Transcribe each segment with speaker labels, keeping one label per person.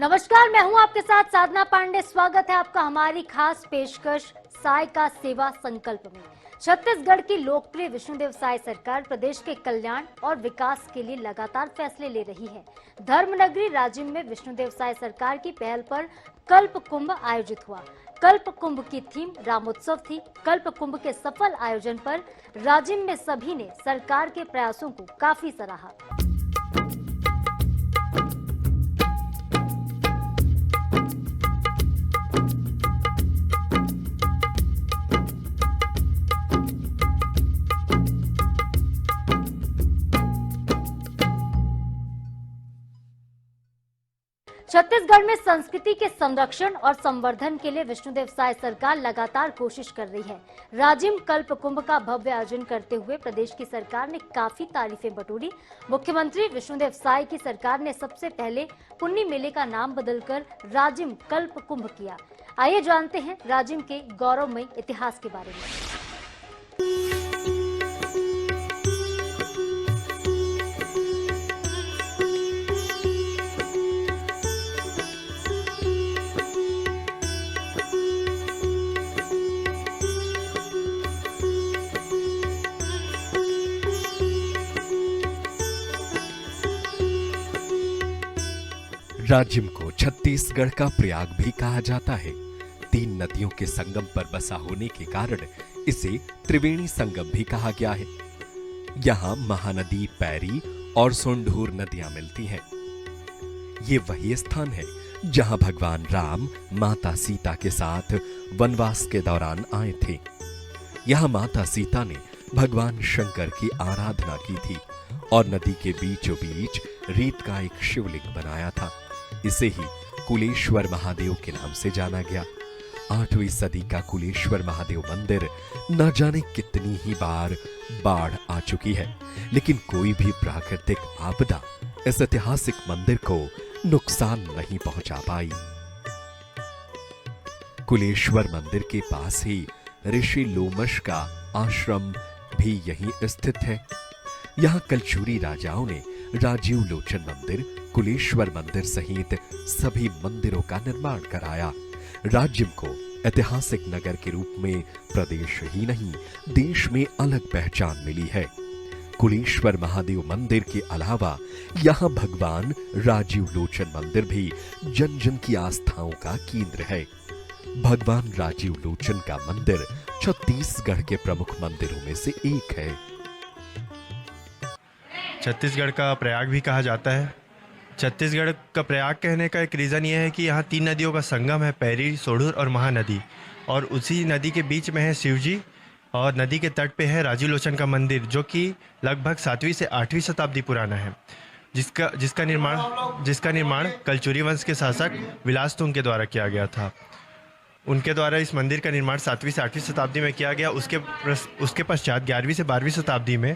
Speaker 1: नमस्कार, मैं हूं आपके साथ साधना पांडे। स्वागत है आपका हमारी खास पेशकश साय का सेवा संकल्प में। छत्तीसगढ़ की लोकप्रिय विष्णुदेव साय सरकार प्रदेश के कल्याण और विकास के लिए लगातार फैसले ले रही है। धर्मनगरी राजिम में विष्णुदेव साय सरकार की पहल पर कल्प कुंभ आयोजित हुआ। कल्प कुंभ की थीम रामोत्सव थी। कल्प कुंभ के सफल आयोजन पर राजिम में सभी ने सरकार के प्रयासों को काफी सराहा। छत्तीसगढ़ में संस्कृति के संरक्षण और संवर्धन के लिए विष्णुदेव साय सरकार लगातार कोशिश कर रही है। राजिम कल्प कुंभ का भव्य आयोजन करते हुए प्रदेश की सरकार ने काफी तारीफें बटोरी। मुख्यमंत्री विष्णुदेव साय की सरकार ने सबसे पहले पुन्नी मेले का नाम बदलकर राजिम कल्प कुंभ किया। आइए जानते हैं राजिम के गौरवमय इतिहास के बारे में।
Speaker 2: राजिम को छत्तीसगढ़ का प्रयाग भी कहा जाता है। 3 नदियों के संगम पर बसा होने के कारण इसे त्रिवेणी संगम भी कहा गया है। यहाँ महानदी, पैरी और सोंढूर नदियां मिलती हैं। ये वही स्थान है जहां भगवान राम माता सीता के साथ वनवास के दौरान आए थे। यहाँ माता सीता ने भगवान शंकर की आराधना की थी और नदी के बीचों बीच रेत का एक शिवलिंग बनाया था। इसे ही कुलेश्वर महादेव के नाम से जाना गया। 8वीं सदी का कुलेश्वर महादेव मंदिर न जाने कितनी ही बार बाढ़ आ चुकी है, लेकिन कोई भी प्राकृतिक आपदा इस ऐतिहासिक मंदिर को नुकसान नहीं पहुंचा पाई। कुलेश्वर मंदिर के पास ही ऋषि लोमश का आश्रम भी यहीं स्थित है। यहां कलचुरी राजाओं ने राजीव लोचन मंदिर, कुलेश्वर मंदिर सहित सभी मंदिरों का निर्माण कराया। राजिम को ऐतिहासिक नगर के रूप में प्रदेश ही नहीं देश में अलग पहचान मिली है। कुलेश्वर महादेव मंदिर के अलावा यहाँ भगवान राजीव लोचन मंदिर भी जन जन की आस्थाओं का केंद्र है। भगवान राजीव लोचन का मंदिर छत्तीसगढ़ के प्रमुख मंदिरों में से एक है।
Speaker 3: छत्तीसगढ़ का प्रयाग भी कहा जाता है। छत्तीसगढ़ का प्रयाग कहने का एक रीज़न ये है कि यहाँ 3 नदियों का संगम है, पैरी, सोढूर और महानदी, और उसी नदी के बीच में है शिवजी और नदी के तट पे है राजीव लोचन का मंदिर, जो कि लगभग 7वीं से 8वीं शताब्दी पुराना है, जिसका निर्माण कलचुरी वंश के शासक विलासतुंग के द्वारा किया गया था। उनके द्वारा इस मंदिर का निर्माण 7वीं से 8वीं शताब्दी में किया गया। उसके पश्चात 11वीं से 12वीं शताब्दी में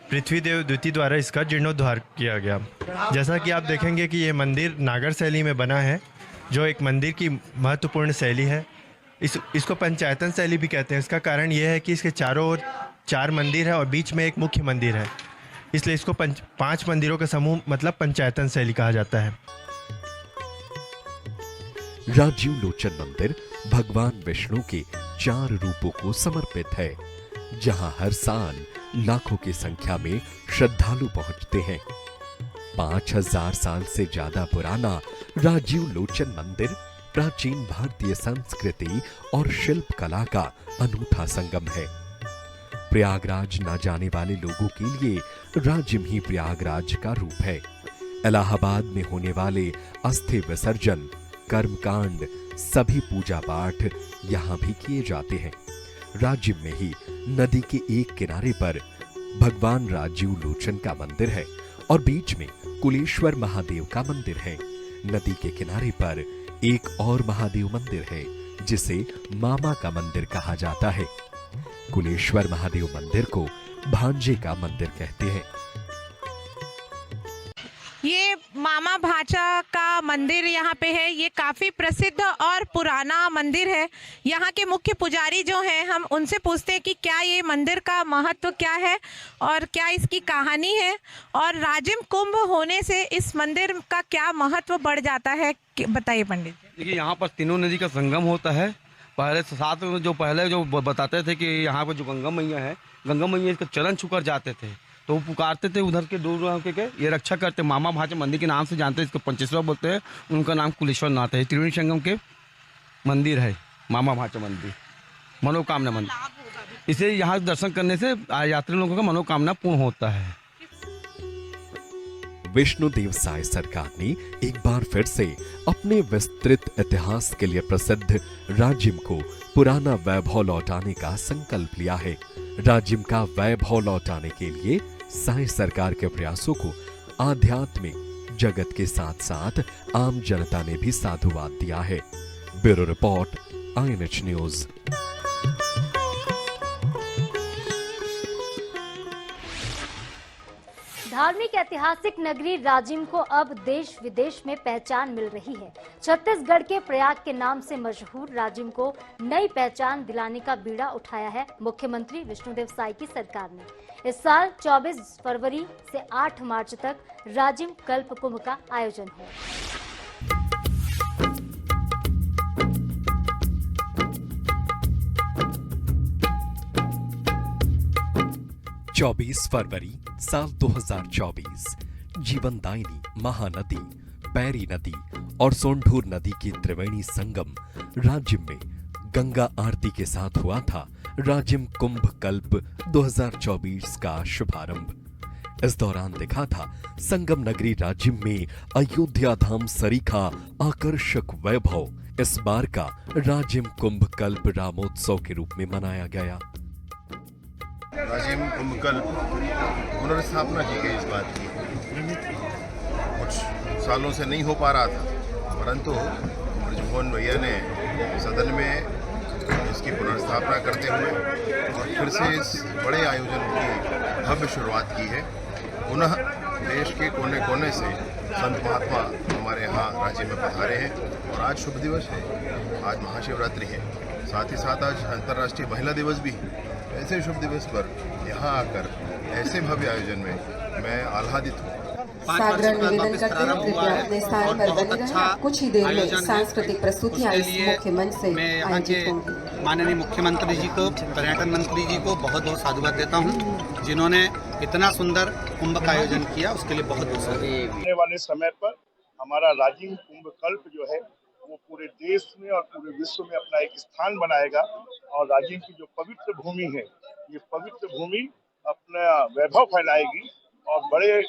Speaker 3: पृथ्वीदेव द्वितीय द्वारा इसका जीर्णोद्धार किया गया। जैसा कि आप देखेंगे कि यह मंदिर नागर शैली में बना है, जो एक मंदिर की महत्वपूर्ण शैली है। इसको पंचायतन शैली भी कहते हैं। इसका कारण यह है कि इसके चारों ओर 4 मंदिर है और बीच में एक मुख्य मंदिर है, इसलिए इसको 5 मंदिरों का समूह मतलब पंचायतन शैली कहा जाता है।
Speaker 2: राजीव लोचन मंदिर भगवान विष्णु के 4 रूपों को समर्पित है, जहां हर साल लाखों की संख्या में श्रद्धालु पहुंचते हैं। 5000 साल से ज्यादा पुराना राजीव लोचन मंदिर प्राचीन भारतीय संस्कृति और शिल्प कला का अनूठा संगम है। प्रयागराज न जाने वाले लोगों के लिए राजिम ही प्रयागराज का रूप है। इलाहाबाद में होने वाले अस्थि विसर्जन, कर्मकांड, सभी पूजा पाठ यहां भी किए जाते हैं। राजिम में ही नदी के एक किनारे पर भगवान राजीव लोचन का मंदिर है और बीच में कुलेश्वर महादेव का मंदिर है। नदी के किनारे पर एक और महादेव मंदिर है, जिसे मामा का मंदिर कहा जाता है। कुलेश्वर महादेव मंदिर को भांजे का मंदिर कहते हैं।
Speaker 4: ये मामा भाचा का मंदिर यहाँ पे है। ये काफ़ी प्रसिद्ध और पुराना मंदिर है। यहाँ के मुख्य पुजारी जो हैं, हम उनसे पूछते हैं कि क्या ये मंदिर का महत्व क्या है और क्या इसकी कहानी है, और राजिम कुंभ होने से इस मंदिर का क्या महत्व बढ़ जाता है, बताइए पंडित जी।
Speaker 5: देखिए, यहाँ पर तीनों नदी का संगम होता है। पहले जो बताते थे कि यहाँ पर जो गंगा मैया है, गंगा मैया इसका चरण छूकर जाते थे, तो वो पुकारते थे उधर के दूर के ये रक्षा करते। मामा भाचा मंदिर के नाम से जानते हैं, इसको पंचेश्वर बोलते हैं। उनका नाम कुलेश्वर नाथ है। त्रिवेणी संगम के मंदिर है मामा भाचा मंदिर, मनोकामना मंदिर। इसे यहाँ दर्शन करने से यात्री लोगों का मनोकामना पूर्ण होता है।
Speaker 2: विष्णु देव साई सरकार ने एक बार फिर से अपने विस्तृत इतिहास के लिए प्रसिद्ध राजिम को पुराना वैभव लौटाने का संकल्प लिया है। राजिम का वैभव लौटाने के लिए साई सरकार के प्रयासों को आध्यात्मिक जगत के साथ साथ आम जनता ने भी साधुवाद दिया है। Bureau report, INH news.
Speaker 1: धार्मिक ऐतिहासिक नगरी राजिम को अब देश विदेश में पहचान मिल रही है। छत्तीसगढ़ के प्रयाग के नाम से मशहूर राजिम को नई पहचान दिलाने का बीड़ा उठाया है मुख्यमंत्री विष्णुदेव साई की सरकार ने। इस साल 24 फरवरी से 8 मार्च तक राजिम कल्प कुंभ का आयोजन है।
Speaker 2: 24 फरवरी साल 2024 जीवनदायिनी महानदी, पैरी नदी और सोंढूर नदी की त्रिवेणी संगम राजिम में गंगा आरती के साथ हुआ था राजिम कुंभ कल्प 2024 का शुभारंभ। इस दौरान दिखा था संगम नगरी राजिम में अयोध्या धाम सरीखा आकर्षक वैभव। इस बार का राजिम कुंभ कल्प रामोत्सव के रूप में मनाया गया।
Speaker 6: राजिम कुंभ कल्प पुनर्स्थापना की गई इस बात की। कुछ सालों से नहीं हो पा रहा था, परंतु ब्रजमोहन भैया ने सदन में इसकी पुनर्स्थापना करते हुए और फिर से इस बड़े आयोजन की भव्य शुरुआत की है। पुनः देश के कोने कोने से संत महात्मा हमारे यहाँ राज्य में पधारे हैं और आज शुभ दिवस है। आज महाशिवरात्रि है, साथ ही साथ आज अंतर्राष्ट्रीय महिला दिवस भी है। ऐसे शुभ दिवस पर यहाँ आकर ऐसे भव्य आयोजन में मैं आह्लादित हूँ।
Speaker 7: सादर निवेदन करते हैं, कृपया अपने स्थान पर बने रहें। कुछ ही देर में सांस्कृतिक प्रस्तुतियां इस मुख्य मंच से आयोजित होंगी।
Speaker 8: माननीय मुख्यमंत्री जी को, पर्यटन मंत्री जी को बहुत बहुत साधुवाद देता हूं, जिन्होंने इतना सुंदर कुंभ का आयोजन किया, उसके लिए बहुत बहुत साधुवाद।
Speaker 9: आने वाले समय पर हमारा राजिम कुंभ कल्प जो है वो पूरे देश में और पूरे विश्व में अपना एक स्थान बनाएगा। और राजिम की जो पवित्र भूमि है, ये पवित्र भूमि अपना वैभव फैलाएगी और बड़े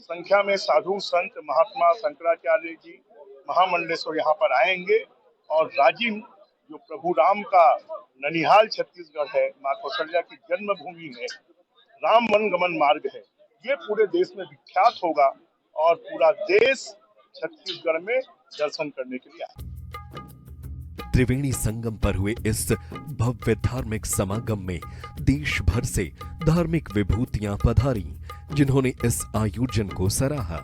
Speaker 9: संख्या में साधु संत महात्मा शंकराचार्य जी, महामंडलेश्वर यहाँ पर आएंगे। और राजिम जो प्रभु राम का ननिहाल छत्तीसगढ़ है, माँ कौशल्या की जन्मभूमि है, राम वन गमन मार्ग है, ये पूरे देश में विख्यात होगा और पूरा देश छत्तीसगढ़ में दर्शन करने के लिए आए।
Speaker 2: त्रिवेणी संगम पर हुए इस भव्य धार्मिक समागम में देश भर से धार्मिक विभूतियां पधारी, जिन्होंने इस आयोजन को सराहा।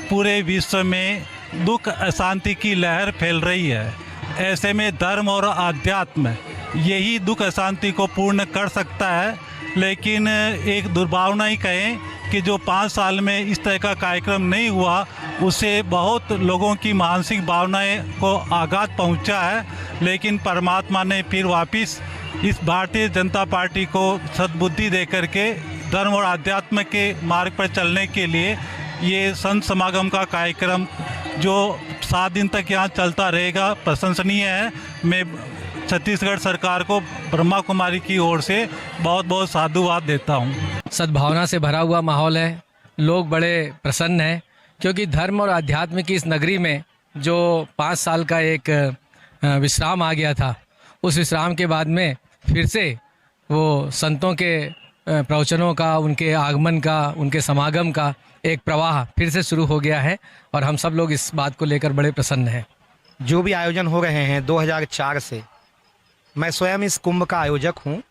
Speaker 10: पूरे विश्व में दुख अशांति की लहर फैल रही है। ऐसे में धर्म और आध्यात्म यही दुख अशांति को पूर्ण कर सकता है। लेकिन एक दुर्भावना ही कहें कि जो 5 साल में इस तरह का कार्यक्रम नहीं हुआ, उससे बहुत लोगों की मानसिक भावनाएं को आघात पहुंचा है। लेकिन परमात्मा ने फिर वापस इस भारतीय जनता पार्टी को सद्बुद्धि दे करके धर्म और आध्यात्म के मार्ग पर चलने के लिए ये संत समागम का कार्यक्रम जो 7 दिन तक यहाँ चलता रहेगा, प्रशंसनीय है। मैं छत्तीसगढ़ सरकार को ब्रह्मा कुमारी की ओर से बहुत बहुत साधुवाद देता हूँ।
Speaker 11: सद्भावना से भरा हुआ माहौल है, लोग बड़े प्रसन्न हैं, क्योंकि धर्म और अध्यात्म की इस नगरी में जो 5 साल का एक विश्राम आ गया था, उस विश्राम के बाद में फिर से वो संतों के प्रवचनों का, उनके आगमन का, उनके समागम का एक प्रवाह फिर से शुरू हो गया है और हम सब लोग इस बात को लेकर बड़े प्रसन्न हैं।
Speaker 8: जो भी आयोजन हो रहे हैं 2004 से, मैं स्वयं इस कुंभ का आयोजक हूँ।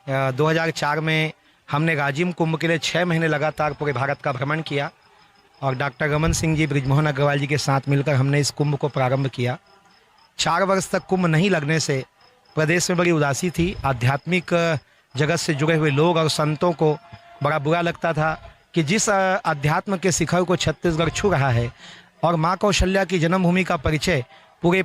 Speaker 8: 2004 में हमने राजिम कुंभ के लिए 6 महीने लगातार पूरे भारत का भ्रमण किया और डॉक्टर रमन सिंह जी, बृजमोहन अग्रवाल जी के साथ मिलकर हमने इस कुंभ को प्रारंभ किया। 4 वर्ष तक कुंभ नहीं लगने से प्रदेश में बड़ी उदासी थी। आध्यात्मिक जगत से जुड़े हुए लोग और संतों को बड़ा बुरा लगता था कि जिस अध्यात्म के शिखर को छत्तीसगढ़ छू रहा है और माँ कौशल्या की जन्मभूमि का परिचय पूरे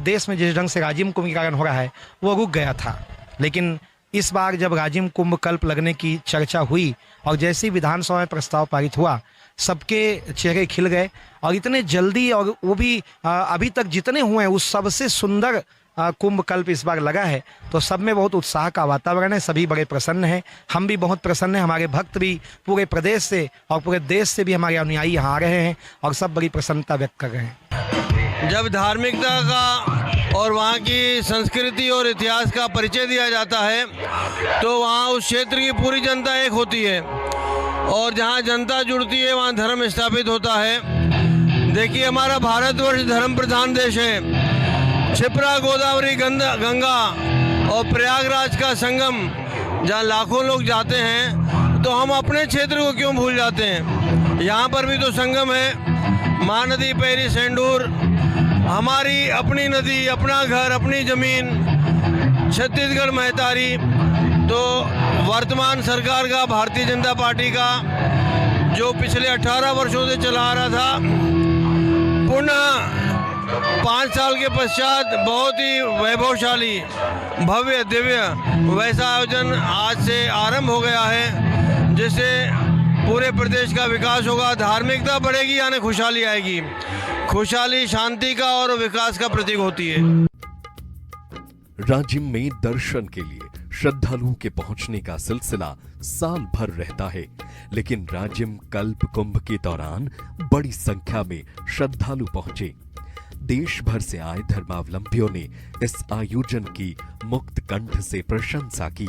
Speaker 8: देश में जिस ढंग से राजिम कुंभ के कारण हो रहा है वो रुक गया था। लेकिन इस बार जब राजिम कुंभ कल्प लगने की चर्चा हुई और जैसे ही विधानसभा में प्रस्ताव पारित हुआ, सबके चेहरे खिल गए और इतने जल्दी, और वो भी अभी तक जितने हुए हैं उस सबसे सुंदर कुंभ कल्प इस बार लगा है। तो सब में बहुत उत्साह का वातावरण है, सभी बड़े प्रसन्न हैं, हम भी बहुत प्रसन्न हैं, हमारे भक्त भी पूरे प्रदेश से और पूरे देश से भी हमारे अनुयायी यहाँ आ रहे हैं और सब बड़ी प्रसन्नता व्यक्त कर रहे हैं।
Speaker 5: जब धार्मिकता का और वहाँ की संस्कृति और इतिहास का परिचय दिया जाता है तो वहाँ उस क्षेत्र की पूरी जनता एक होती है और जहाँ जनता जुड़ती है वहाँ धर्म स्थापित होता है। देखिए, हमारा भारतवर्ष धर्म प्रधान देश है। क्षिप्रा, गोदावरी, गंगा और प्रयागराज का संगम जहाँ लाखों लोग जाते हैं, तो हम अपने क्षेत्र को क्यों भूल जाते हैं। यहाँ पर भी तो संगम है, महानदी, पैरी, सेंडूर, हमारी अपनी नदी, अपना घर, अपनी ज़मीन, छत्तीसगढ़ महतारी। तो वर्तमान सरकार का, भारतीय जनता पार्टी का, जो पिछले 18 वर्षों से चला आ रहा था, पुनः 5 साल के पश्चात बहुत ही वैभवशाली, भव्य, दिव्य वैसा आयोजन आज से आरंभ हो गया है, जिससे पूरे प्रदेश का विकास होगा, धार्मिकता बढ़ेगी, यानी खुशहाली आएगी। खुशहाली शांति का और विकास का प्रतीक होती है।
Speaker 2: राजिम में दर्शन के लिए श्रद्धालुओं के पहुंचने का सिलसिला साल भर रहता है, लेकिन राजिम कल्प कुंभ के दौरान बड़ी संख्या में श्रद्धालु पहुंचे। देश भर से आए धर्मावलंबियों ने इस आयोजन की मुक्त कंठ से प्रशंसा की।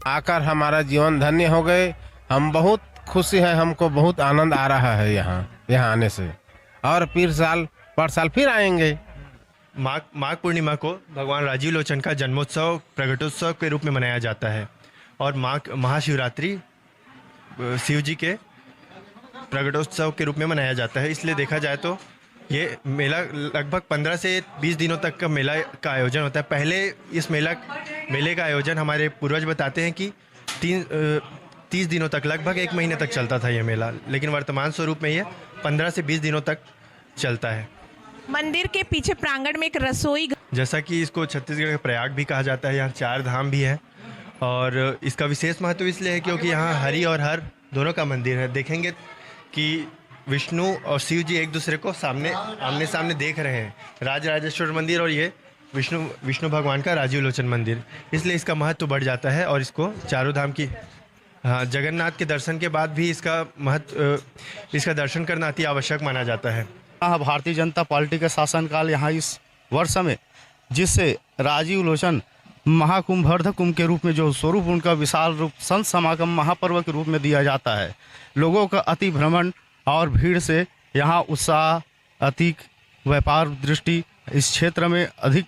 Speaker 12: आकर हमारा जीवन धन्य हो गए, हम बहुत खुशी है, हमको बहुत आनंद आ रहा है यहाँ आने से, और फिर पर साल फिर आएंगे।
Speaker 3: माघ पूर्णिमा को भगवान राजीव लोचन का जन्मोत्सव प्रगटोत्सव के रूप में मनाया जाता है और महाशिवरात्रि शिव जी के प्रगटोत्सव के रूप में मनाया जाता है। इसलिए देखा जाए तो ये मेला लगभग 15 से 20 दिनों तक का मेला का आयोजन होता है। पहले इस मेले का आयोजन हमारे पूर्वज बताते हैं कि 30 दिनों तक, लगभग 1 महीने तक चलता था ये मेला, लेकिन वर्तमान स्वरूप में ये 15 से 20 दिनों तक चलता है।
Speaker 4: मंदिर के पीछे प्रांगण में एक रसोई,
Speaker 3: जैसा कि इसको छत्तीसगढ़ का प्रयाग भी कहा जाता है, यहाँ 4 धाम भी हैं और इसका विशेष महत्व इसलिए है क्योंकि यहाँ हरि और हर दोनों का मंदिर है। देखेंगे कि विष्णु और शिव जी एक दूसरे को आमने सामने देख रहे हैं, राजराजेश्वर मंदिर और ये विष्णु भगवान का राजीव लोचन मंदिर, इसलिए इसका महत्व बढ़ जाता है और इसको चारों धाम की, हाँ, जगन्नाथ के दर्शन के बाद भी इसका इसका दर्शन करना अति आवश्यक माना जाता है।
Speaker 5: भारतीय जनता पार्टी के शासनकाल यहाँ इस वर्ष में, जिससे राजीव लोचन महाकुंभ, अर्ध कुंभ के रूप में जो स्वरूप उनका विशाल रूप संत समागम महापर्व के रूप में दिया जाता है, लोगों का अति भ्रमण और भीड़ से यहाँ उत्साह, अधिक व्यापार दृष्टि इस क्षेत्र में अधिक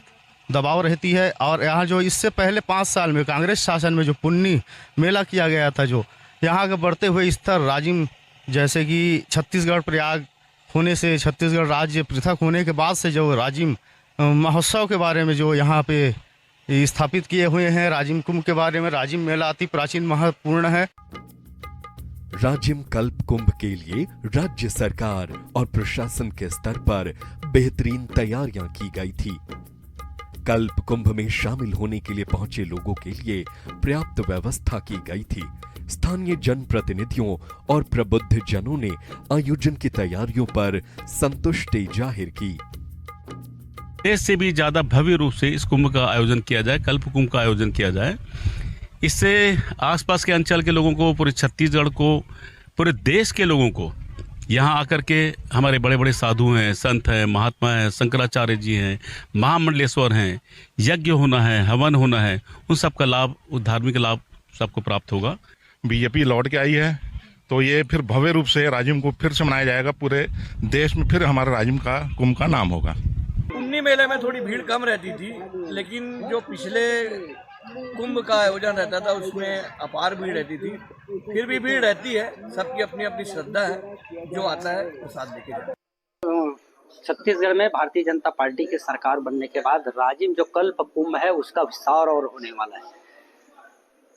Speaker 5: दबाव रहती है। और यहाँ जो इससे पहले 5 साल में कांग्रेस शासन में जो पुण्य मेला किया गया था, जो यहाँ का बढ़ते हुए स्तर, राजिम जैसे कि छत्तीसगढ़ प्रयाग होने से, छत्तीसगढ़ राज्य पृथक होने के बाद से जो राजिम महोत्सव के बारे में जो यहाँ पे स्थापित किए हुए हैं, राजिम कुंभ के बारे में, राजिम मेला अति प्राचीन महत्वपूर्ण है।
Speaker 2: राजिम कल्प कुंभ के लिए राज्य सरकार और प्रशासन के स्तर पर बेहतरीन तैयारियां की गई थी। कल्प कुंभ में शामिल होने के लिए पहुंचे लोगों के लिए पर्याप्त व्यवस्था की गई थी। स्थानीय जनप्रतिनिधियों और प्रबुद्ध जनों ने आयोजन की तैयारियों पर संतुष्टि जाहिर की।
Speaker 13: देश से भी ज्यादा भव्य रूप से इस कुंभ का आयोजन किया जाए, कल्प कुंभ का आयोजन किया जाए। इससे आसपास के अंचल के लोगों को, पूरे छत्तीसगढ़ को, पूरे देश के लोगों को यहाँ आकर के, हमारे बड़े बड़े साधु हैं, संत हैं, महात्मा हैं, शंकराचार्य जी हैं, महामंडलेश्वर हैं, यज्ञ होना है, हवन होना है, उन सब का लाभ, उस धार्मिक लाभ सबको प्राप्त होगा।
Speaker 14: बीजेपी लौट के आई है तो ये फिर भव्य रूप से राजिम को फिर से मनाया जाएगा। पूरे देश में फिर हमारा राजिम का कुंभ का नाम होगा।
Speaker 15: पुन्नी मेले में थोड़ी भीड़ कम रहती थी, लेकिन जो पिछले कुंभ का आयोजन रहता था उसमें अपार भीड़ रहती थी, फिर भी भीड़ रहती है, सबकी अपनी अपनी श्रद्धा है, जो आता है प्रसाद लेके जाता है।
Speaker 16: छत्तीसगढ़ में भारतीय जनता पार्टी की सरकार बनने के बाद राजिम जो कल्प कुंभ है उसका विस्तार और होने वाला है।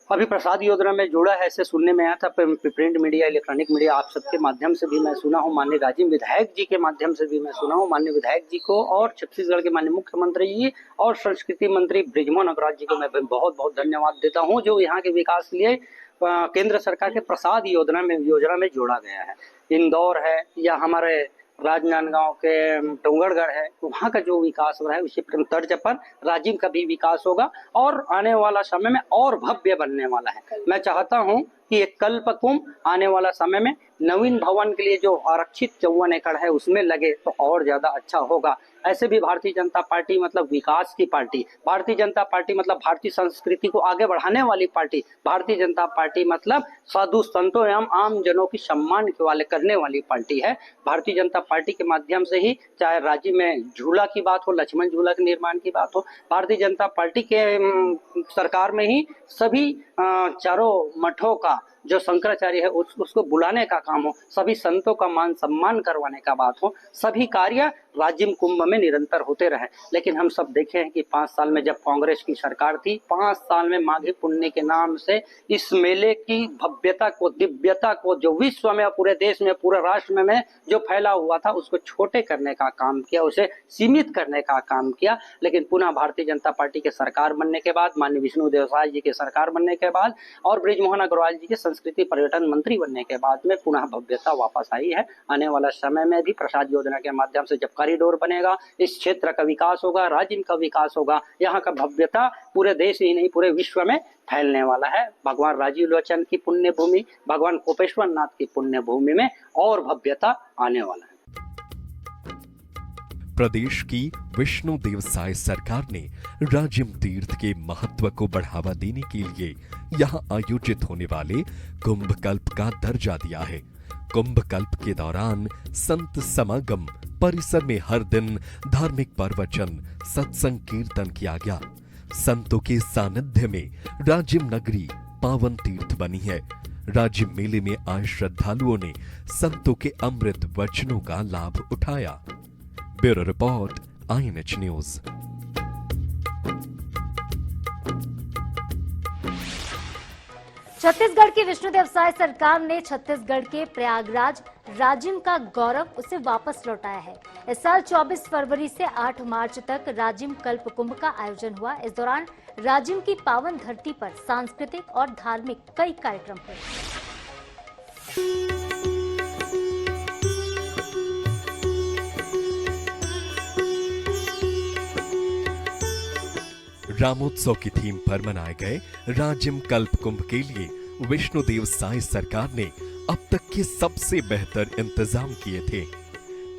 Speaker 16: अभी प्रसाद योजना में जुड़ा है, ऐसे सुनने में आया था, प्रिंट मीडिया, इलेक्ट्रॉनिक मीडिया, आप सबके माध्यम से भी मैं सुना हूँ, माननीय राजिम विधायक जी के माध्यम से भी मैं सुना हूँ, माननीय विधायक जी को और छत्तीसगढ़ के माननीय मुख्यमंत्री जी और संस्कृति मंत्री बृजमोहन अग्रवाल जी को मैं बहुत बहुत धन्यवाद देता हूँ, जो यहाँ के विकास के लिए केंद्र सरकार के प्रसाद योजना में जोड़ा गया है। इंदौर है या हमारे राजनांदगांव के डोंगरगढ़ है, वहाँ का जो विकास हो रहा है उसी तर्ज पर राजिम का भी विकास होगा और आने वाला समय में और भव्य बनने वाला है। मैं चाहता हूँ कि एक कल्प कुंभ आने वाला समय में नवीन भवन के लिए जो आरक्षित 54 एकड़ है उसमें लगे तो और ज्यादा अच्छा होगा। ऐसे भी भारतीय जनता पार्टी मतलब विकास की पार्टी, भारतीय जनता पार्टी मतलब भारतीय संस्कृति को आगे बढ़ाने वाली पार्टी, भारतीय जनता पार्टी मतलब साधु संतों एवं आम जनों की सम्मान के वाले करने वाली पार्टी है। भारतीय जनता पार्टी के माध्यम से ही चाहे राज्य में झूला की बात हो, लक्ष्मण झूला के निर्माण की बात हो, भारतीय जनता पार्टी के सरकार में ही सभी चारों मठों का जो शंकराचार्य है उसको बुलाने का काम हो, सभी संतों का मान सम्मान करवाने का बात हो, सभी कार्य राजिम कुंभ में निरंतर होते रहे। लेकिन हम सब देखे हैं कि 5 साल में जब कांग्रेस की सरकार थी, 5 साल में माघी पुण्य के नाम से इस मेले की भव्यता को, दिव्यता को जो विश्व में, पूरे देश में, पूरे राष्ट्र में जो फैला हुआ था उसको छोटे करने का काम किया, उसे सीमित करने का काम किया। लेकिन पुनः भारतीय जनता पार्टी के सरकार बनने के बाद, माननीय विष्णुदेव साय जी के सरकार बनने के बाद और बृजमोहन अग्रवाल जी के संस्कृति पर्यटन मंत्री बनने के बाद में पुनः भव्यता वापस आई है। आने वाला समय में भी प्रसाद योजना के माध्यम से जब कॉरिडोर बनेगा, इस क्षेत्र का विकास होगा, राज्य का विकास होगा, यहाँ का भव्यता पूरे देश ही नहीं पूरे विश्व में फैलने वाला है। भगवान राजीव लोचन की पुण्य भूमि, भगवान कोपेश्वर नाथ की पुण्य भूमि में और भव्यता आने वाला है।
Speaker 2: प्रदेश की विष्णुदेव साय सरकार ने राजिम तीर्थ के महत्व को बढ़ावा देने के लिए यहाँ आयोजित होने वाले कुंभ कल्प का दर्जा दिया है। कुंभ कल्प के दौरान संत समागम परिसर में हर दिन धार्मिक प्रवचन, सत्संग, कीर्तन किया गया। संतों के सानिध्य में राजिम नगरी पावन तीर्थ बनी है। राजिम मेले में आए श्रद्धालुओं ने संतों के अमृत वचनों का लाभ उठाया। Bureau report, INH news.
Speaker 1: Chhattisgarh की विष्णुदेव साय सरकार ने छत्तीसगढ़ के प्रयागराज राजिम का गौरव उसे वापस लौटाया है। इस साल 24 फरवरी से 8 मार्च तक राजिम कल्प कुंभ का आयोजन हुआ। इस दौरान राजिम की पावन धरती पर सांस्कृतिक और धार्मिक कई कार्यक्रम हुए।
Speaker 2: रामोत्सव की थीम पर मनाए गए राजिम कल्प कुंभ के लिए विष्णुदेव साय सरकार ने अब तक के सबसे बेहतर इंतजाम किए थे।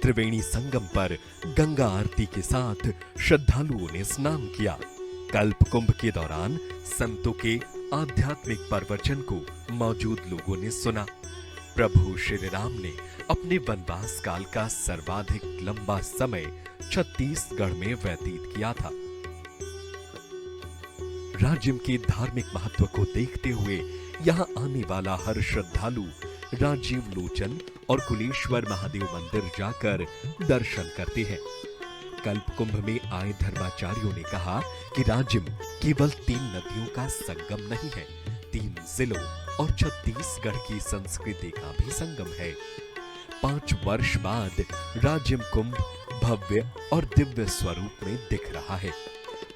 Speaker 2: त्रिवेणी संगम पर गंगा आरती के साथ श्रद्धालुओं ने स्नान किया। कल्प कुंभ के दौरान संतों के आध्यात्मिक प्रवचन को मौजूद लोगों ने सुना। प्रभु श्री राम ने अपने वनवास काल का सर्वाधिक लंबा समय छत्तीसगढ़ में व्यतीत किया था। राजिम के धार्मिक महत्व को देखते हुए यहाँ आने वाला हर श्रद्धालु राजीव लोचन और कुलेश्वर महादेव मंदिर जाकर दर्शन करते हैं। कल्प कुंभ में आए धर्माचार्यों ने कहा कि राजिम केवल 3 नदियों का संगम नहीं है, 3 जिलों और छत्तीसगढ़ की संस्कृति का भी संगम है। 5 वर्ष बाद राजिम कुंभ भव्य और दिव्य स्वरूप में दिख रहा है।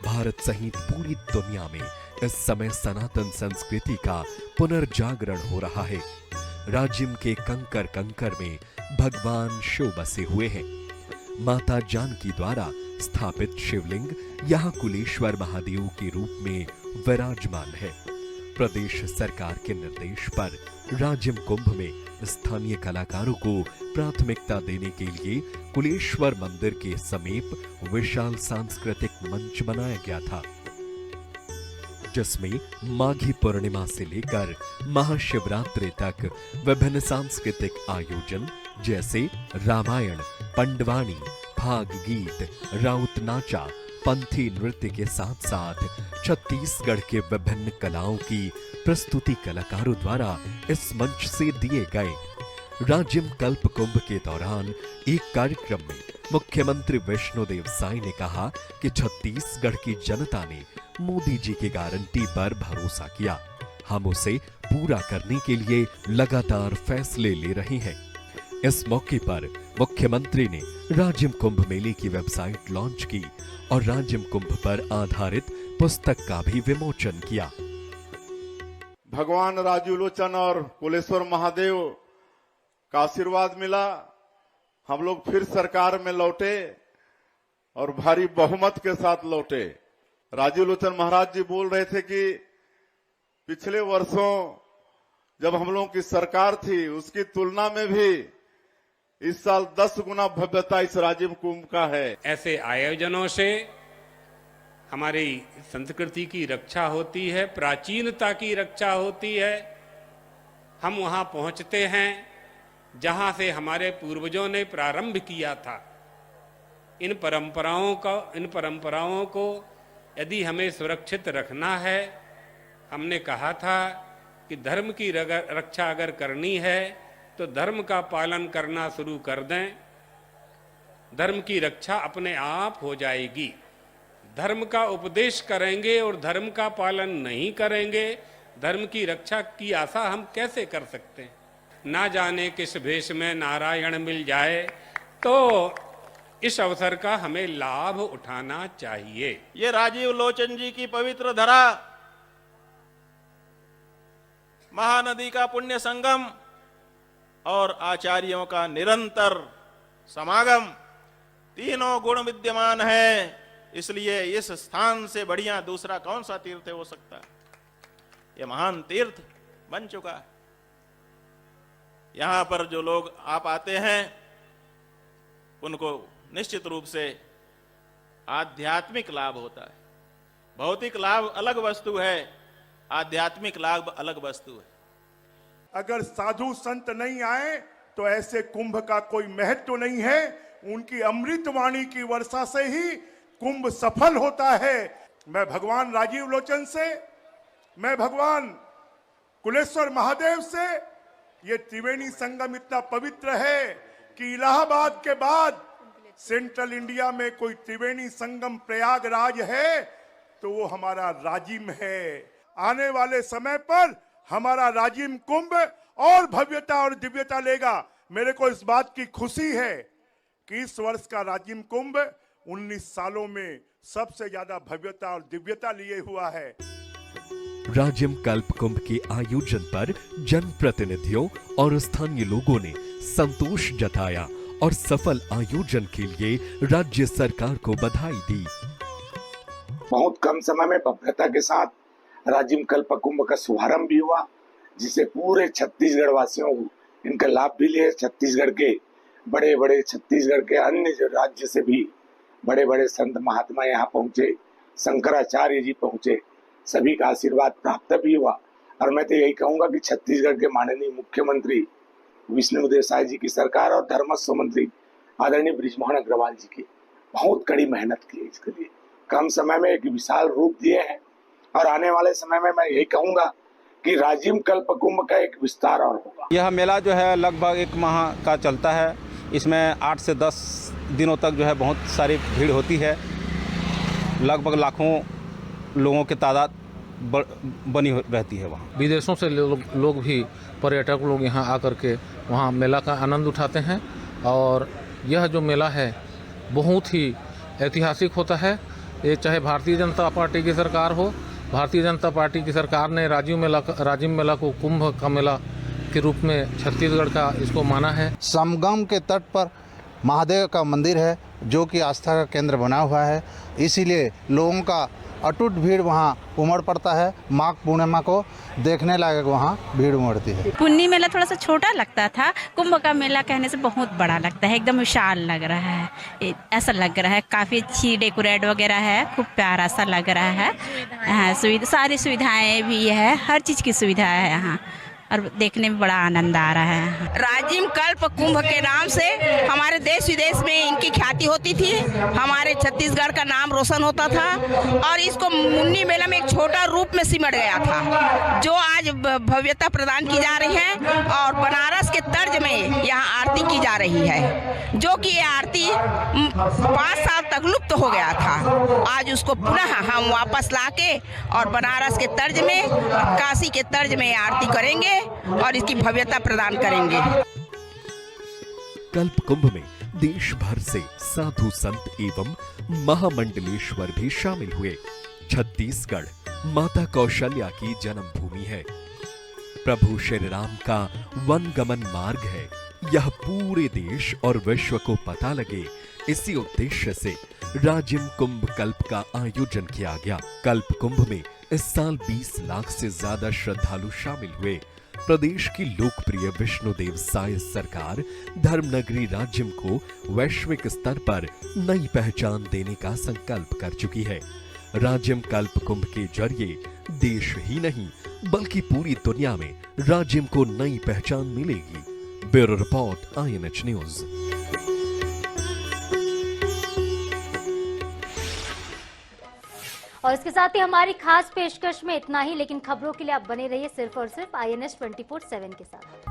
Speaker 2: भारत सहित पूरी दुनिया में इस समय सनातन संस्कृति का पुनर्जागरण हो रहा है। राजिम के कंकर कंकर में भगवान शिव बसे हुए हैं। माता जानकी द्वारा स्थापित शिवलिंग यहाँ कुलेश्वर महादेव के रूप में विराजमान है। प्रदेश सरकार के निर्देश पर राजिम कुंभ में स्थानीय कलाकारों को प्राथमिकता देने के लिए कुलेश्वर मंदिर के समीप विशाल सांस्कृतिक मंच बनाया गया था, जिसमें माघी पूर्णिमा से लेकर महाशिवरात्रि तक विभिन्न सांस्कृतिक आयोजन जैसे रामायण, पंडवानी, फाग गीत, राउत नाचा, पंथी नृत्य के साथ साथ छत्तीसगढ़ के विभिन्न कलाओं की प्रस्तुति कलाकारों द्वारा इस मंच से दिए गए। राजिम कल्प कुंभ के दौरान एक कार्यक्रम में मुख्यमंत्री विष्णुदेव साय ने कहा कि छत्तीसगढ़ की जनता ने मोदी जी की गारंटी पर भरोसा किया। हम उसे पूरा करने के लिए लगातार फैसले ले रहे हैं। इस मौके पर मुख्यमंत्री ने राजिम कुंभ मेले की वेबसाइट लॉन्च की और राजिम कुंभ पर आधारित पुस्तक का भी विमोचन किया।
Speaker 17: भगवान राजीव लोचन और कुलेश्वर महादेव का आशीर्वाद मिला, हम लोग फिर सरकार में लौटे और भारी बहुमत के साथ लौटे। राजीव लोचन महाराज जी बोल रहे थे कि पिछले वर्षों जब हम लोगों की सरकार थी उसकी तुलना में भी इस साल 10 गुना भव्यता इस राजिम कुंभ का है।
Speaker 18: ऐसे आयोजनों से हमारी संस्कृति की रक्षा होती है, प्राचीनता की रक्षा होती है। हम वहां पहुंचते हैं जहां से हमारे पूर्वजों ने प्रारंभ किया था। इन परंपराओं को यदि हमें सुरक्षित रखना है, हमने कहा था कि धर्म की रक्षा अगर करनी है तो धर्म का पालन करना शुरू कर दें। धर्म की रक्षा अपने आप हो जाएगी। धर्म का उपदेश करेंगे और धर्म का पालन नहीं करेंगे, धर्म की रक्षा की आशा हम कैसे कर सकते हैं? ना जाने किस भेष में नारायण मिल जाए, तो इस अवसर का हमें लाभ उठाना चाहिए।
Speaker 19: ये राजीव लोचन जी की पवित्र धरा, महानदी का पुण्य संगम और आचार्यों का निरंतर समागम, तीनों गुण विद्यमान है। इसलिए इस स्थान से बढ़िया दूसरा कौन सा तीर्थ हो सकता है? ये महान तीर्थ बन चुका है। यहां पर जो लोग आप आते हैं उनको निश्चित रूप से आध्यात्मिक लाभ होता है। भौतिक लाभ अलग वस्तु है, आध्यात्मिक लाभ अलग वस्तु है।
Speaker 9: अगर साधु संत नहीं आए तो ऐसे कुंभ का कोई महत्व नहीं है। उनकी अमृत वाणी की वर्षा से ही कुंभ सफल होता है। मैं भगवान राजीव लोचन से, मैं भगवान कुलेश्वर महादेव से, ये त्रिवेणी संगम इतना पवित्र है कि इलाहाबाद के बाद सेंट्रल इंडिया में कोई त्रिवेणी संगम प्रयागराज है तो वो हमारा राजिम है। आने वाले समय पर हमारा राजिम कुंभ और भव्यता और दिव्यता लेगा। मेरे को इस बात की खुशी है कि इस वर्ष का राजिम कुंभ 19 सालों में सबसे ज्यादा भव्यता और दिव्यता लिए हुआ है।
Speaker 2: राजिम कल्प कुंभ के आयोजन पर जनप्रतिनिधियों और स्थानीय लोगों ने संतोष जताया और सफल आयोजन के लिए राज्य सरकार को बधाई दी।
Speaker 20: बहुत कम समय में भव्यता के साथ राजिम कल्प कुंभ का शुभारंभ भी हुआ, जिसे पूरे छत्तीसगढ़ वासियों को इनका लाभ भी लिया। छत्तीसगढ़ के बड़े छत्तीसगढ़ के अन्य राज्य से भी बड़े बड़े संत महात्मा यहाँ पहुंचे, शंकराचार्य जी पहुंचे, सभी का आशीर्वाद प्राप्त भी हुआ। और मैं तो यही कहूंगा कि छत्तीसगढ़ के माननीय मुख्यमंत्री विष्णुदेव साय जी की सरकार और धर्मस्व मंत्री आदरणीय बृजमोहन अग्रवाल जी की बहुत कड़ी मेहनत की है। इसके लिए कम समय में एक विशाल रूप दिए हैं और आने वाले समय में मैं यही कहूंगा कि राजिम कल्प कुंभ का एक विस्तार और होगा।
Speaker 21: यह मेला जो है लगभग 1 माह का चलता है। इसमें 8 से 10 दिनों तक जो है बहुत सारी भीड़ होती है। लगभग लाखों लोगों की तादाद बनी रहती है। वहाँ
Speaker 22: विदेशों से लोग भी, पर्यटक लोग यहाँ आकर के वहाँ मेला का आनंद उठाते हैं। और यह जो मेला है बहुत ही ऐतिहासिक होता है। ये चाहे भारतीय जनता पार्टी की सरकार हो, भारतीय जनता पार्टी की सरकार ने राजिम मेला को कुंभ का मेला के रूप में छत्तीसगढ़ का इसको माना है।
Speaker 23: संगम के तट पर महादेव का मंदिर है जो कि आस्था का केंद्र बना हुआ है, इसीलिए लोगों का अटूट भीड़ वहाँ उमड़ पड़ता है। माघ पूर्णिमा को देखने लायक वहाँ भीड़ उमड़ती है।
Speaker 24: पुन्नी मेला थोड़ा सा छोटा लगता था, कुंभ का मेला कहने से बहुत बड़ा लगता है, एकदम विशाल लग रहा है। ऐसा लग रहा है काफ़ी अच्छी डेकोरेट वगैरह है, खूब प्यारा सा लग रहा है। सारी सुविधाएं भी है, हर चीज़ की सुविधा है यहाँ। और देखने में बड़ा आनंद आ रहा है।
Speaker 6: राजिम कल्प कुंभ के नाम से हमारे देश विदेश में इनकी ख्याति होती थी, हमारे छत्तीसगढ़ का नाम रोशन होता था और इसको मुन्नी मेला में एक छोटा रूप में सिमट गया था, जो आज भव्यता प्रदान की जा रही है और बनारस के तर्ज में यहाँ आरती की जा रही है, जो कि ये आरती 5 साल तक लुप्त हो गया था। आज उसको पुनः हम वापस लाके और बनारस के तर्ज में, काशी के तर्ज में आरती करेंगे और इसकी भव्यता प्रदान करेंगे।
Speaker 2: कल्प कुंभ में देश भर से साधु संत एवं महामंडलेश्वर भी शामिल हुए। छत्तीसगढ़ माता कौशल्या की जन्मभूमि है, प्रभु श्री राम का वनगमन मार्ग है। यह पूरे देश और विश्व को पता लगे, इसी उद्देश्य से राजिम कुंभ कल्प का आयोजन किया गया। कल्प कुंभ में इस साल 20 लाख से ज्यादा श्रद्धालु शामिल हुए। प्रदेश की लोकप्रिय विष्णुदेव साय सरकार धर्मनगरी राजिम को वैश्विक स्तर पर नई पहचान देने का संकल्प कर चुकी है। राजिम कल्प कुंभ के जरिए देश ही नहीं बल्कि पूरी दुनिया में राजिम को नई पहचान मिलेगी। Bureau report INH news.
Speaker 1: और इसके साथ ही हमारी खास पेशकश में इतना ही, लेकिन खबरों के लिए आप बने रहिए सिर्फ और सिर्फ INH 24/7 के साथ।